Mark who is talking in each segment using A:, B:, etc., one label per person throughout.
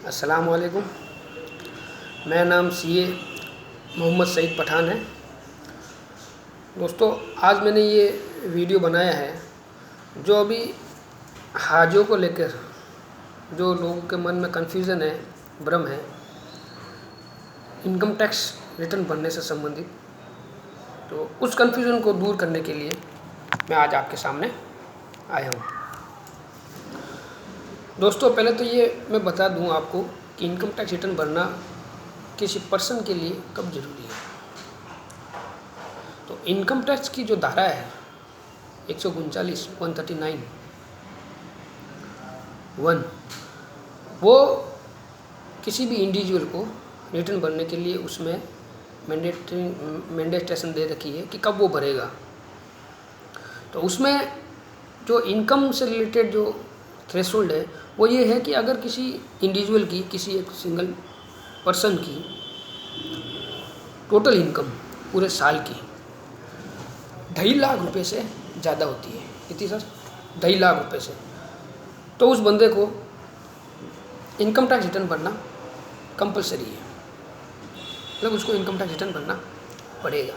A: अस्सलाम वालेकुम। मेरा नाम सीए मोहम्मद सईद पठान है। दोस्तों, आज मैंने ये वीडियो बनाया है जो अभी हाजियों को लेकर जो लोगों के मन में कन्फ्यूज़न है, भ्रम है, इनकम टैक्स रिटर्न भरने से संबंधित। तो उस कन्फ्यूज़न को दूर करने के लिए मैं आज आपके सामने आया हूँ। दोस्तों, पहले तो ये मैं बता दूँ आपको कि इनकम टैक्स रिटर्न भरना किसी पर्सन के लिए कब ज़रूरी है। तो इनकम टैक्स की जो धारा है 139 1 वो किसी भी इंडिविजुअल को रिटर्न भरने के लिए उसमें मैंडेटेशन दे रखी है कि कब वो भरेगा। तो उसमें जो इनकम से रिलेटेड जो थ्रेशोल्ड है वो ये है कि अगर किसी इंडिविजुअल की, किसी एक सिंगल पर्सन की टोटल इनकम पूरे साल की 2.5 लाख रुपए से ज़्यादा होती है। कितनी सर? 2.5 लाख रुपए से। तो उस बंदे को इनकम टैक्स रिटर्न भरना कंपलसरी है, मतलब उसको इनकम टैक्स रिटर्न भरना पड़ेगा।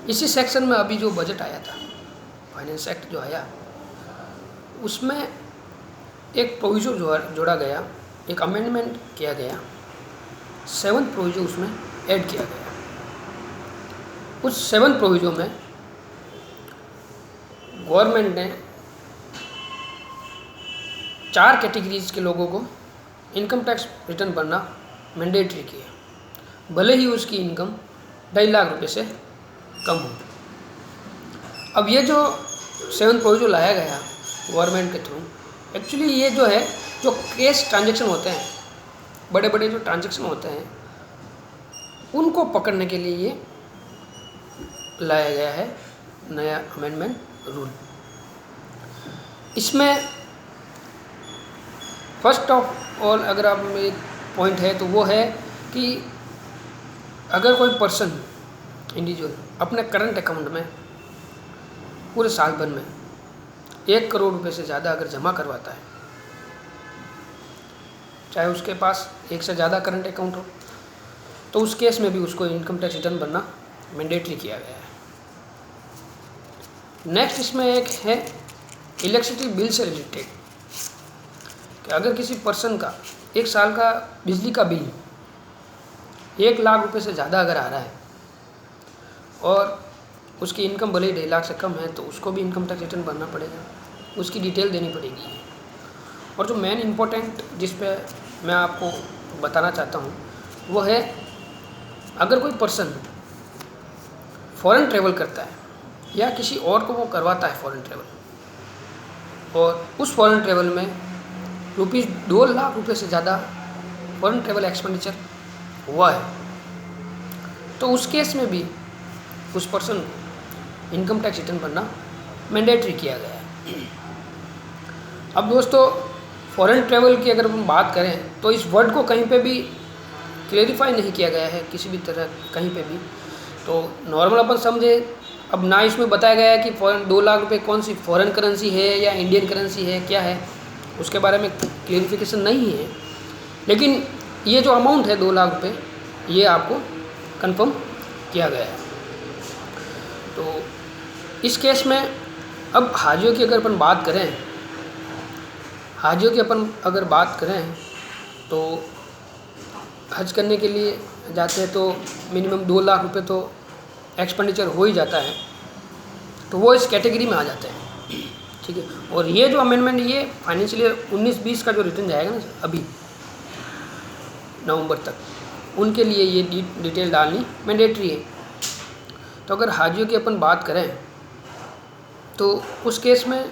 A: इसी सेक्शन में अभी जो बजट आया था, फाइनेंस एक्ट जो आया, उसमें एक प्रोविजो जोड़ा गया, एक अमेंडमेंट किया गया, 7th प्रोविजो उसमें ऐड किया गया। उस 7th प्रोविजो में गवर्नमेंट ने 4 कैटेगरीज के लोगों को इनकम टैक्स रिटर्न भरना मैंडेटरी किया, भले ही उसकी इनकम 2.5 लाख रुपए से कम हो। अब ये जो 7th प्रोविजो लाया गया गवर्नमेंट के थ्रू, एक्चुअली ये जो है, जो कैश ट्रांजैक्शन होते हैं, बड़े बड़े जो ट्रांजैक्शन होते हैं, उनको पकड़ने के लिए ये लाया गया है नया अमेंडमेंट रूल। इसमें फर्स्ट ऑफ ऑल अगर आप एक पॉइंट है तो वो है कि अगर कोई पर्सन, इंडिविजुअल, अपने करंट अकाउंट में पूरे साल भर में 1 करोड़ रुपए से ज़्यादा अगर जमा करवाता है, चाहे उसके पास एक से ज़्यादा करंट अकाउंट हो, तो उस केस में भी उसको इनकम टैक्स रिटर्न भरना मैंडेटरी किया गया है। नेक्स्ट इसमें एक है इलेक्ट्रिसिटी बिल से रिलेटेड, कि अगर किसी पर्सन का एक साल का बिजली का बिल 1 लाख रुपए से ज़्यादा अगर आ रहा है और उसकी इनकम भले ही 2.5 लाख से कम है, तो उसको भी इनकम टैक्स रिटर्न भरना पड़ेगा, उसकी डिटेल देनी पड़ेगी। और जो मेन इम्पोर्टेंट जिस पे मैं आपको बताना चाहता हूँ वो है, अगर कोई पर्सन फॉरेन ट्रेवल करता है या किसी और को वो करवाता है फॉरेन ट्रेवल, और उस फॉरेन ट्रेवल में ₹2 लाख रुपए से ज़्यादा फॉरेन ट्रेवल एक्सपेंडिचर हुआ है, तो उस केस में भी उस पर्सन को इनकम टैक्स रिटर्न भरना मैंडेटरी किया गया है। अब दोस्तों, फॉरेन ट्रेवल की अगर हम बात करें तो इस वर्ड को कहीं पे भी क्लेरिफाई नहीं किया गया है किसी भी तरह, कहीं पे भी। तो नॉर्मल अपन समझे, अब ना इसमें बताया गया है कि फॉरेन 2 लाख रुपए कौन सी फॉरेन करेंसी है या इंडियन करेंसी है, क्या है, उसके बारे में क्लेरिफिकेशन नहीं है। लेकिन ये जो अमाउंट है 2 लाख रुपए, ये आपको कंफर्म किया गया है। तो इस केस में अब हाजियों की अगर अपन बात करें, अगर बात करें तो हज करने के लिए जाते हैं तो मिनिमम 2 लाख रुपए तो एक्सपेंडिचर हो ही जाता है, तो वो इस कैटेगरी में आ जाते हैं, ठीक है। और ये जो अमेंडमेंट, ये फाइनेंशियल ईयर 19-20 का जो रिटर्न जाएगा ना अभी नवंबर तक, उनके लिए ये डिटेल डालनी मैंडेटरी है। तो अगर हाजियों की अपन बात करें तो उस केस में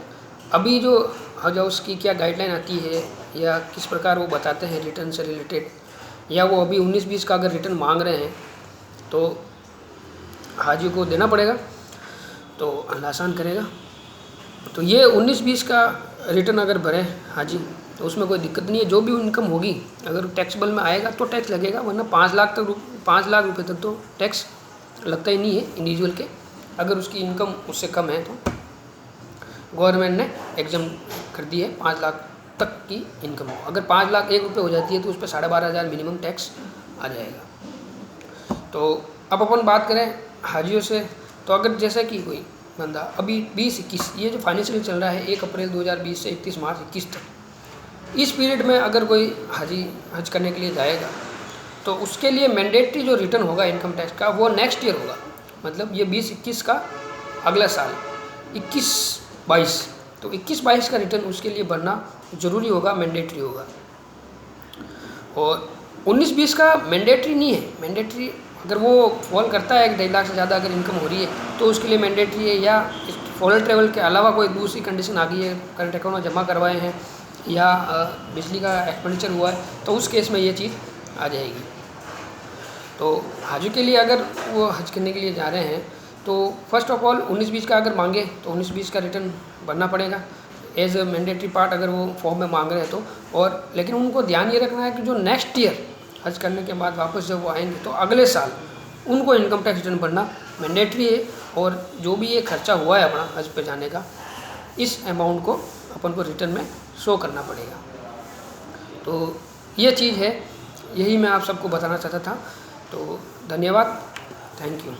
A: अभी जो हज हाउस की क्या गाइडलाइन आती है या किस प्रकार वो बताते हैं रिटर्न से रिलेटेड, या वो अभी 19-20 का अगर रिटर्न मांग रहे हैं तो हाजी को देना पड़ेगा, तो अल्लाह आसान करेगा। तो ये 19-20 का रिटर्न अगर भरे हाजी तो उसमें कोई दिक्कत नहीं है। जो भी इनकम होगी अगर टैक्सेबल में आएगा तो टैक्स लगेगा, वरना 5 लाख रुपए तक तो टैक्स लगता ही नहीं है इंडिविजुअल के। अगर उसकी इनकम उससे कम है तो गवर्नमेंट ने एग्जाम कर दी है 5 लाख तक की इनकम हो। अगर 5,01,000 हो जाती है तो उस पर 12,500 मिनिमम टैक्स आ जाएगा। तो अब अपन बात करें हाजियों से, तो अगर जैसे कि कोई बंदा अभी 20-21 ये जो फाइनेंशियल चल रहा है 1 अप्रैल 2020 से 31 मार्च 21 तक, इस पीरियड में अगर कोई हज करने के लिए जाएगा तो उसके लिए मैंडेटरी जो रिटर्न होगा इनकम टैक्स का वो नेक्स्ट ईयर होगा। मतलब ये 20-21 का अगला साल 21-22, तो 21-22 का रिटर्न उसके लिए भरना ज़रूरी होगा, मैंडेटरी होगा। और 19-20 का मैंडेटरी नहीं है। मैंडेटरी अगर वो फॉल करता है कि 1.5 लाख से ज़्यादा अगर इनकम हो रही है तो उसके लिए मैंडेटरी है, या फॉरेन ट्रेवल के अलावा कोई दूसरी कंडीशन आ गई है, करंट अकाउंट में जमा करवाए हैं या बिजली का एक्सपेंडिचर हुआ है, तो उस केस में ये चीज़ आ जाएगी। तो हाजी के लिए अगर वो हज करने के लिए जा रहे हैं तो फर्स्ट ऑफ ऑल 19-20 का अगर मांगे तो 19-20 का रिटर्न भरना पड़ेगा एज ए मैंडेटरी पार्ट, अगर वो फॉर्म में मांग रहे हैं तो। और लेकिन उनको ध्यान ये रखना है कि जो नेक्स्ट ईयर हज करने के बाद वापस जब वो आएंगे तो अगले साल उनको इनकम टैक्स रिटर्न भरना मैंडेटरी है। और जो भी ये खर्चा हुआ है अपना हज पे जाने का, इस अमाउंट को अपन को रिटर्न में शो करना पड़ेगा। तो ये चीज़ है, यही मैं आप सबको बताना चाहता था। तो धन्यवाद, थैंक यू।